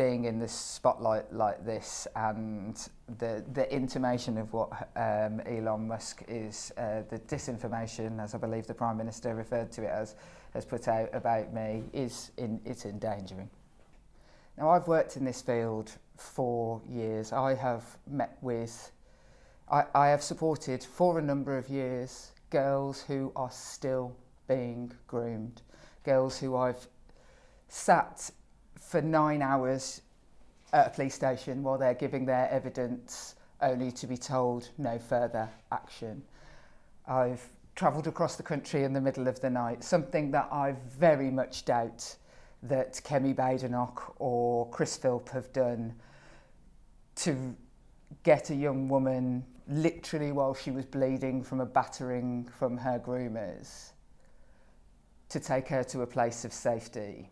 being in the spotlight like this, and the intimation of what Elon Musk is, the disinformation, as I believe the Prime Minister referred to it as, has put out about me, it's endangering. Now, I've worked in this field for years. I have I have supported for a number of years girls who are still being groomed, girls who I've sat for 9 hours at a police station while they're giving their evidence, only to be told no further action. I've travelled across the country in the middle of the night, something that I very much doubt that Kemi Badenoch or Chris Philp have done, to get a young woman literally while she was bleeding from a battering from her groomers, to take her to a place of safety.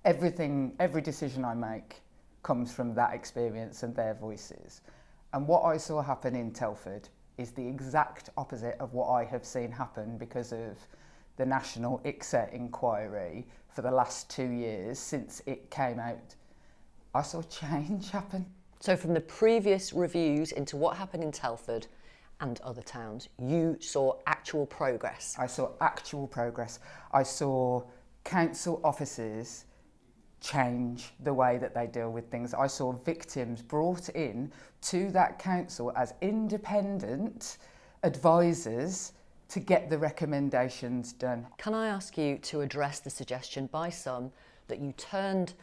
Every decision I make comes from that experience and their voices. And what I saw happen in Telford is the exact opposite of what I have seen happen because of the National ICSA inquiry for the last 2 years since it came out. I saw change happen. So from the previous reviews into what happened in Telford and other towns, you saw actual progress? I saw actual progress. I saw council officers change the way that they deal with things. I saw victims brought in to that council as independent advisors to get the recommendations done. Can I ask you to address the suggestion by some that you turned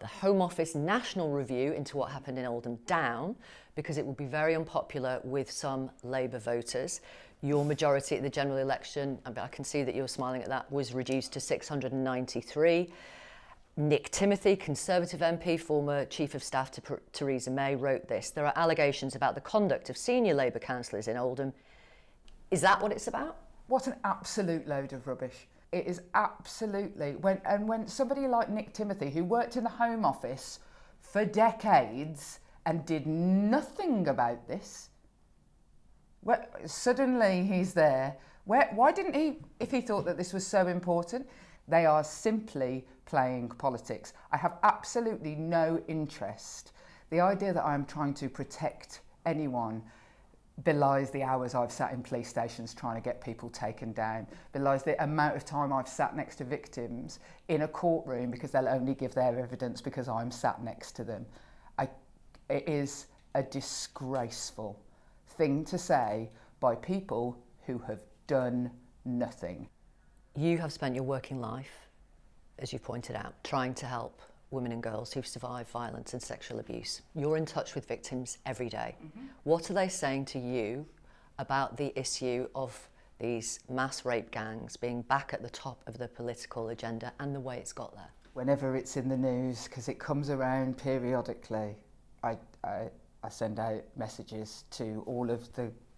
the Home Office national review into what happened in Oldham down because it would be very unpopular with some Labour voters? Your majority at the general election, I can see that you're smiling at that, was reduced to 693. Nick Timothy, Conservative MP, former Chief of Staff to Theresa May, wrote this: "There are allegations about the conduct of senior Labour councillors in Oldham." Is that what it's about? What an absolute load of rubbish. It is absolutely, when somebody like Nick Timothy, who worked in the Home Office for decades and did nothing about this, suddenly he's there. Why didn't he, if he thought that this was so important? They are simply playing politics. I have absolutely no interest. The idea that I am trying to protect anyone belies the hours I've sat in police stations trying to get people taken down, belies the amount of time I've sat next to victims in a courtroom because they'll only give their evidence because I'm sat next to them. It is a disgraceful thing to say by people who have done nothing. You have spent your working life, as you pointed out, trying to help women and girls who've survived violence and sexual abuse. You're in touch with victims every day. Mm-hmm. What are they saying to you about the issue of these mass rape gangs being back at the top of the political agenda and the way it's got there? Whenever it's in the news, because it comes around periodically, I send out messages to all of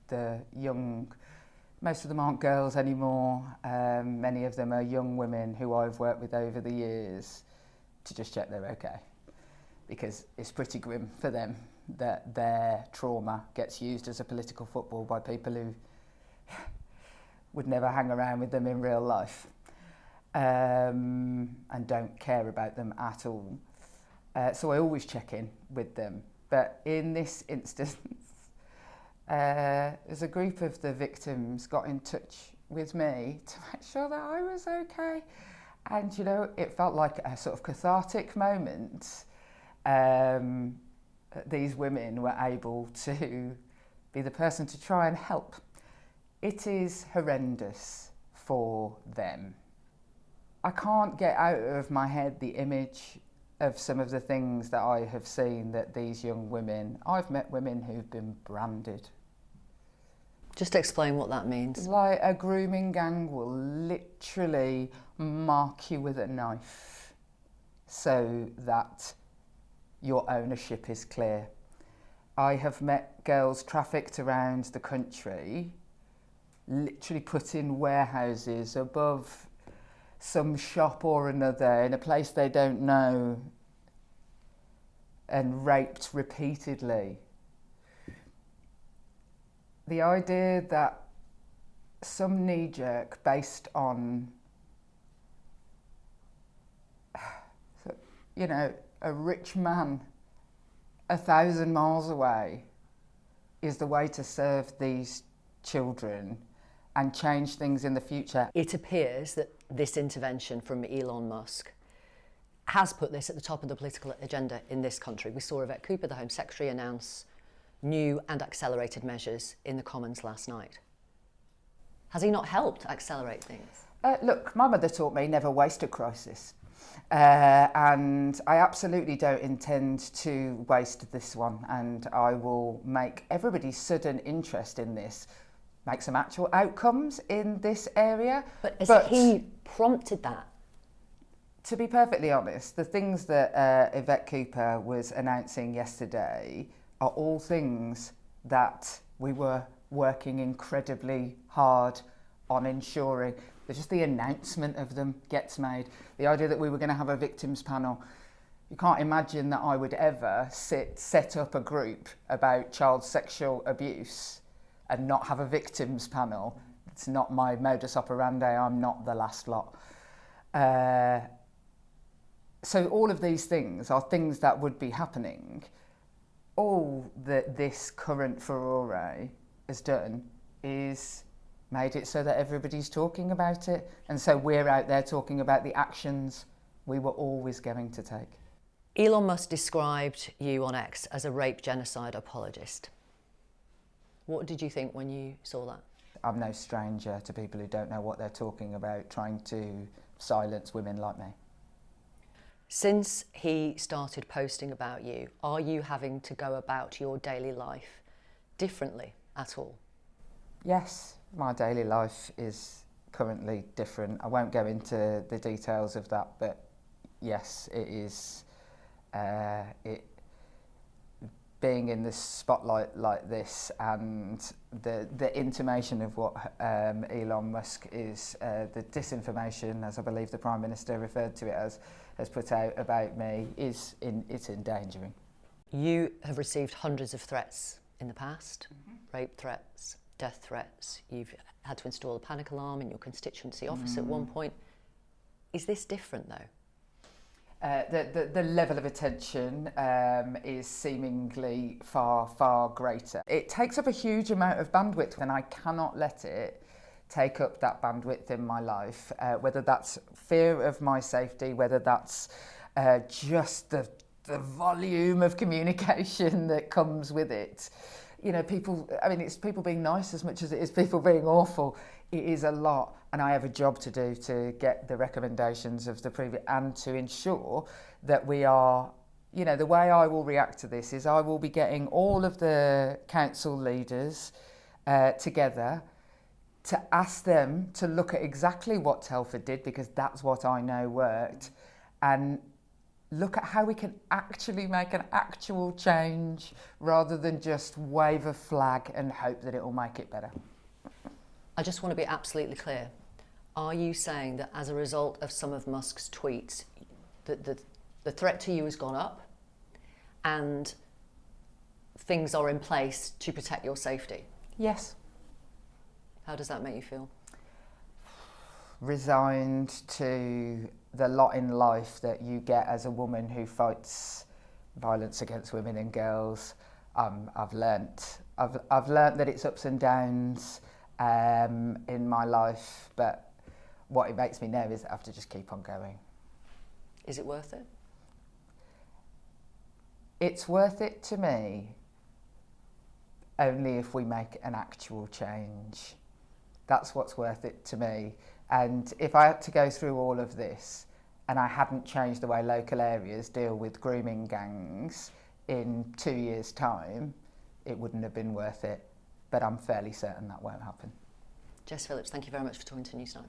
the young, most of them aren't girls anymore, many of them are young women who I've worked with over the years, to just check they're okay, because it's pretty grim for them that their trauma gets used as a political football by people who would never hang around with them in real life, and don't care about them at all. So I always check in with them. But in this instance, as a group of the victims got in touch with me to make sure that I was okay. And, you know, it felt like a sort of cathartic moment. These women were able to be the person to try and help. It is horrendous for them. I can't get out of my head the image of some of the things that I have seen that these young women, I've met women who've been branded. Just explain what that means. Like a grooming gang will literally mark you with a knife so that your ownership is clear. I have met girls trafficked around the country, literally put in warehouses above some shop or another in a place they don't know, and raped repeatedly. The idea that some knee-jerk based on you know, a rich man 1,000 miles away is the way to serve these children and change things in the future. It appears that this intervention from Elon Musk has put this at the top of the political agenda in this country. We saw Yvette Cooper, the Home Secretary, announce new and accelerated measures in the Commons last night. Has he not helped accelerate things? Look, my mother taught me never waste a crisis. And I absolutely don't intend to waste this one, and I will make everybody's sudden interest in this make some actual outcomes in this area. But has he prompted that? To be perfectly honest, the things that Yvette Cooper was announcing yesterday are all things that we were working incredibly hard on ensuring. Just the announcement of them gets made. The idea that we were going to have a victims panel, you can't imagine that I would ever set up a group about child sexual abuse and not have a victims panel. It's not my modus operandi. I'm not the last lot. So all of these things are things that would be happening. All that this current furore has done is made it so that everybody's talking about it, and so we're out there talking about the actions we were always going to take. Elon Musk described you on X as a rape genocide apologist. What did you think when you saw that? I'm no stranger to people who don't know what they're talking about, trying to silence women like me. Since he started posting about you, are you having to go about your daily life differently at all? Yes, my daily life is currently different. I won't go into the details of that, but yes, it is. Being in the spotlight like this, and the intimation of what Elon Musk is, the disinformation, as I believe the Prime Minister referred to it as, has put out about me, it's endangering. You have received hundreds of threats in the past, rape threats, death threats. You've had to install a panic alarm in your constituency office at one point. Is this different though? The level of attention is seemingly far greater. It takes up a huge amount of bandwidth, and I cannot let it take up that bandwidth in my life, whether that's fear of my safety, whether that's just the volume of communication that comes with it. You know, it's people being nice as much as it is people being awful. It is a lot, and I have a job to do to get the recommendations of the previous and to ensure that we are, you know, the way I will react to this is I will be getting all of the council leaders together to ask them to look at exactly what Telford did, because that's what I know worked, and look at how we can actually make an actual change rather than just wave a flag and hope that it will make it better. I just want to be absolutely clear. Are you saying that as a result of some of Musk's tweets, that the threat to you has gone up and things are in place to protect your safety? Yes. How does that make you feel? Resigned to the lot in life that you get as a woman who fights violence against women and girls. I've learnt that it's ups and downs in my life, but what it makes me know is that I have to just keep on going. Is it worth it? It's worth it to me only if we make an actual change. That's what's worth it to me. And if I had to go through all of this and I hadn't changed the way local areas deal with grooming gangs in 2 years' time, it wouldn't have been worth it. But I'm fairly certain that won't happen. Jess Phillips, thank you very much for talking to Newsnight.